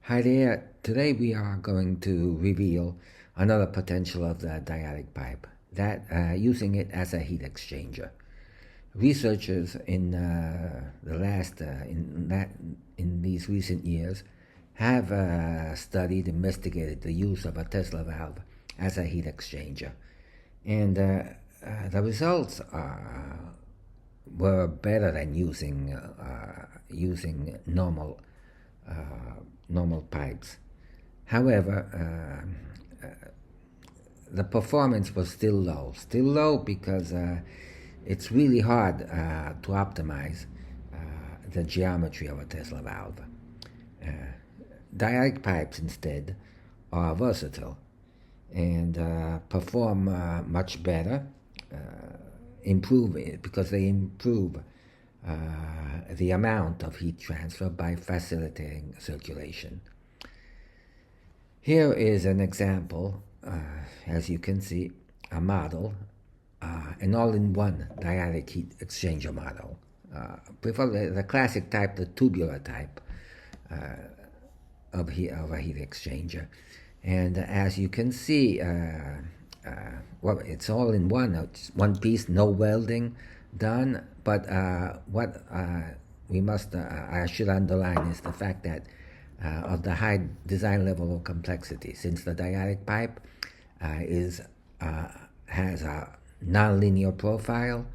Hi there. Today we are going to reveal another potential of the diodic pipe, that using it as a heat exchanger. Researchers in in these recent years have investigated the use of a Tesla valve as a heat exchanger, and the results were better than using normal pipes. However, the performance was still low because it's really hard to optimize the geometry of a Tesla valve. Diodic pipes instead are versatile and perform much better, because they improve the amount of heat transfer by facilitating circulation. Here is an example, as you can see, a model, an all-in-one diodic heat exchanger model. Prefer the classic type, the tubular type of a heat exchanger. And as you can see, well, it's all in one. It's one piece, no welding done. But what I should underline is the fact that of the high design level of complexity, since the diodic pipe has a nonlinear profile,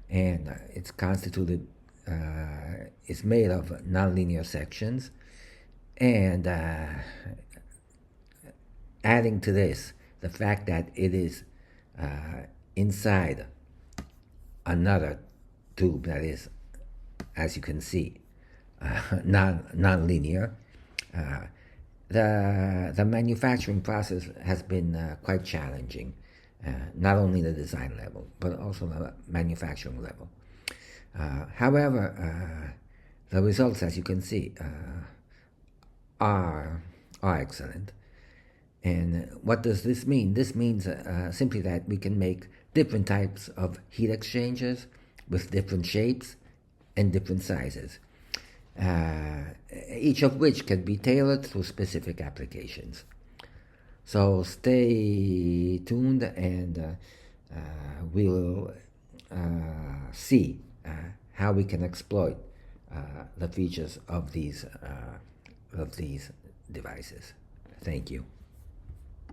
and it's constituted, it's made of nonlinear sections, and adding to this the fact that it is inside another tube that is, as you can see, non-linear. The manufacturing process has been quite challenging, not only the design level, but also the manufacturing level. However, the results, as you can see, are excellent. And what does this mean? This means simply that we can make different types of heat exchangers with different shapes and different sizes, each of which can be tailored to specific applications. So stay tuned, and we'll see how we can exploit the features of these devices. Thank you.